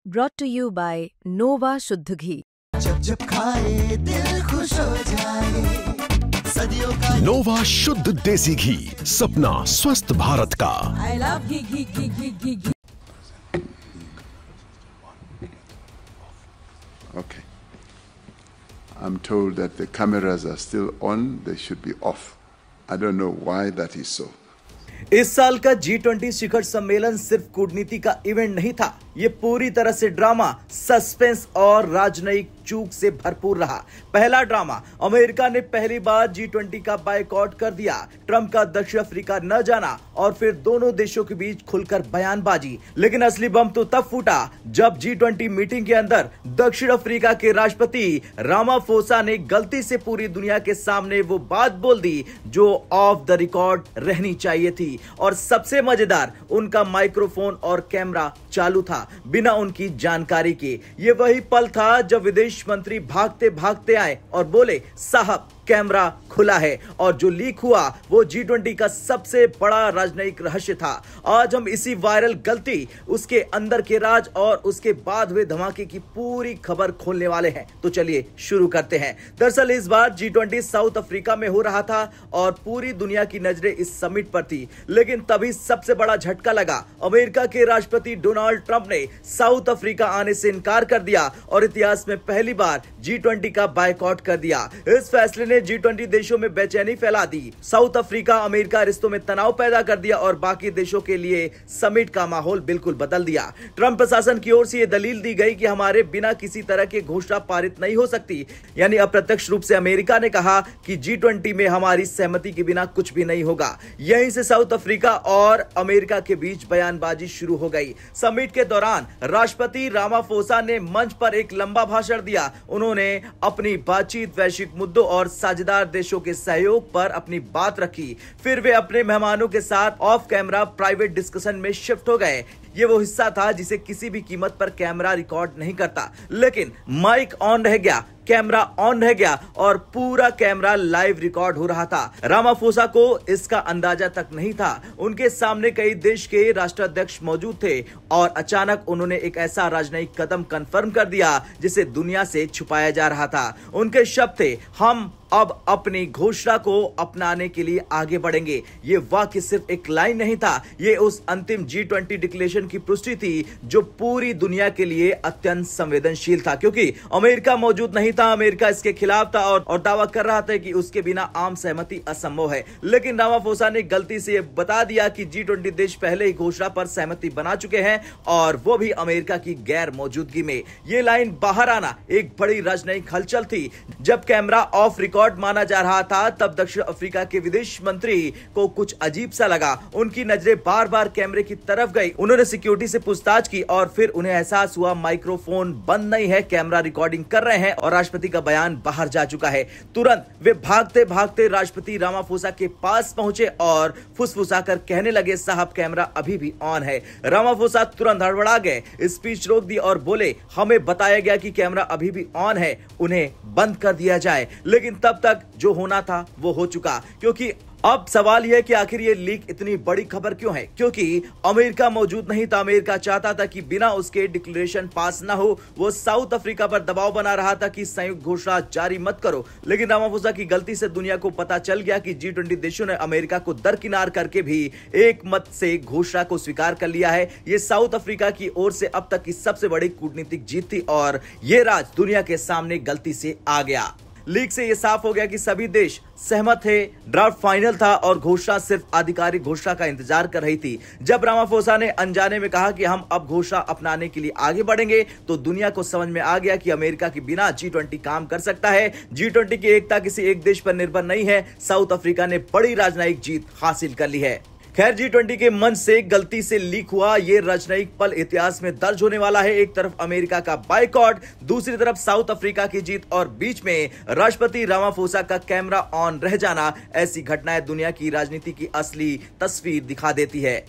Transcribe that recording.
brought to you by Nova शुद्ध घी। जब जब खाए दिल खुश हो जाए, सदियों का नोवा शुद्ध देसी घी, सपना स्वस्थ भारत का। I love ghee. Okay. I'm told that the cameras are still on. They should be off. I don't know why that is so. इस साल का G20 शिखर सम्मेलन सिर्फ कूटनीति का इवेंट नहीं था। ये पूरी तरह से ड्रामा, सस्पेंस और राजनयिक चूक से भरपूर रहा। पहला ड्रामा, अमेरिका ने पहली बार G20 का बायकॉट कर दिया। ट्रंप का दक्षिण अफ्रीका न जाना और फिर दोनों देशों के बीच खुलकर बयानबाजी। लेकिन असली बम तो तब फूटा जब G20 मीटिंग के अंदर दक्षिण अफ्रीका के राष्ट्रपति रामाफोसा ने गलती से पूरी दुनिया के सामने वो बात बोल दी जो ऑफ द रिकॉर्ड रहनी चाहिए थी। और सबसे मजेदार, उनका माइक्रोफोन और कैमरा चालू था बिना उनकी जानकारी के। ये वही पल था जब विदेश मंत्री भागते भागते आए और बोले, साहब कैमरा खुला है। और जो लीक हुआ वो G20 का सबसे बड़ा राजनयिक रहस्य था। आज हम इसी वायरल गलती, उसके अंदर के राज और उसके बाद हुए धमाके की पूरी खबर खोलने वाले हैं। तो चलिए शुरू करते हैं। दरअसल इस बार G20 साउथ अफ्रीका में हो रहा था और पूरी दुनिया की नजरें इस समिट पर थी। लेकिन तभी सबसे बड़ा झटका लगा। अमेरिका के राष्ट्रपति डोनाल्ड ट्रंप ने साउथ अफ्रीका आने से इनकार कर दिया और इतिहास में पहली बार G20 का बायकॉट कर दिया। इस फैसले ने G20 देशों में बेचैनी फैला दी। साउथ अफ्रीका अमेरिका रिश्तों में तनाव पैदा कर दिया और बाकी देशों के लिए समिट का माहौल बिल्कुल बदल दिया। ट्रंप प्रशासन की ओर से यह दलील दी गई कि हमारे बिना किसी तरह की घोषणा पारित नहीं हो सकती। यानी अप्रत्यक्ष रूप से अमेरिका ने कहा कि G20 में हमारी सहमति के बिना कुछ भी नहीं होगा। यहीं से साउथ अफ्रीका और अमेरिका के बीच बयानबाजी शुरू हो गई। समिट के दौरान राष्ट्रपति रामाफोसा ने मंच पर एक लंबा भाषण दिया। उन्होंने अपनी बातचीत वैश्विक मुद्दों और साझेदार देशों के सहयोग पर अपनी बात रखी। फिर वे अपने मेहमानों के साथ ऑफ कैमरा प्राइवेट डिस्कशन में शिफ्ट हो गए। ये वो हिस्सा था जिसे किसी भी कीमत पर कैमरा रिकॉर्ड नहीं करता। लेकिन माइक ऑन रह गया, कैमरा ऑन रह गया और पूरा कैमरा लाइव रिकॉर्ड हो रहा था। रामाफोसा को इसका अंदाजा तक नहीं था। उनके सामने कई देश के राष्ट्राध्यक्ष मौजूद थे और अचानक उन्होंने एक ऐसा राजनयिक कदम कंफर्म कर दिया जिसे दुनिया से छुपाया जा रहा था। उनके शब्द थे, हम अब अपनी घोषणा को अपनाने के लिए आगे बढ़ेंगे। ये वाक्य सिर्फ एक लाइन नहीं था, ये उस अंतिम G20 डिक्लेरेशन की पुष्टि थी जो पूरी दुनिया के लिए अत्यंत संवेदनशील था। क्योंकि अमेरिका मौजूद नहीं था, अमेरिका इसके खिलाफ था और दावा कर रहा था कि उसके बिना आम सहमति असंभव है। लेकिन रामाफोसा ने गलती से बता दिया कि G20 देश पहले ही घोषणा पर सहमति बना चुके हैं और वो भी अमेरिका की गैर मौजूदगी में। ये लाइन बाहर आना एक बड़ी राजनयिक हलचल थी। जब कैमरा ऑफ रिकॉर्ड माना जा रहा था तब दक्षिण अफ्रीका के विदेश मंत्री को कुछ अजीब सा लगा। उनकी नजरें बार बार कैमरे की तरफ गई। उन्होंने सिक्योरिटी से पूछताछ की और फिर उन्हें एहसास हुआ माइक्रोफोन बंद नहीं है, कैमरा रिकॉर्डिंग कर रहे हैं और राष्ट्रपति का बयान बाहर जा चुका है। तुरंत वे भागते भागते राष्ट्रपति रामाफोसा के पास पहुंचे और फुसफुसाकर कहने लगे, साहब कैमरा अभी भी ऑन है। रामाफोसा तुरंत हड़बड़ा गए, स्पीच रोक दी और बोले, हमें बताया गया कि कैमरा अभी भी ऑन है, उन्हें बंद कर दिया जाए। लेकिन तब तक जो होना था वो हो चुका। क्योंकि अब सवाल यह है कि आखिर ये लीक इतनी बड़ी खबर क्यों है? क्योंकि अमेरिका मौजूद नहीं था। अमेरिका चाहता था कि बिना उसके डिक्लेरेशन पास ना हो। वो साउथ अफ्रीका पर दबाव बना रहा था कि संयुक्त घोषणा जारी मत करो। लेकिन रामाफोसा की गलती से दुनिया को पता चल गया कि G20 देशों ने अमेरिका को दरकिनार करके भी एक मत से घोषणा को स्वीकार कर लिया है। ये साउथ अफ्रीका की ओर से अब तक की सबसे बड़ी कूटनीतिक जीत थी और ये राज दुनिया के सामने गलती से आ गया। लीक से यह साफ हो गया कि सभी देश सहमत थे, ड्राफ्ट फाइनल था और घोषणा सिर्फ आधिकारिक घोषणा का इंतजार कर रही थी। जब रामाफोसा ने अनजाने में कहा कि हम अब घोषणा अपनाने के लिए आगे बढ़ेंगे तो दुनिया को समझ में आ गया कि अमेरिका के बिना G20 काम कर सकता है। G20 की एकता किसी एक देश पर निर्भर नहीं है। साउथ अफ्रीका ने बड़ी राजनयिक जीत हासिल कर ली है। खैर G20 के मंच से गलती से लीक हुआ ये राजनयिक पल इतिहास में दर्ज होने वाला है। एक तरफ अमेरिका का बायकॉट, दूसरी तरफ साउथ अफ्रीका की जीत और बीच में राष्ट्रपति रामाफोसा का कैमरा ऑन रह जाना। ऐसी घटनाएं दुनिया की राजनीति की असली तस्वीर दिखा देती है।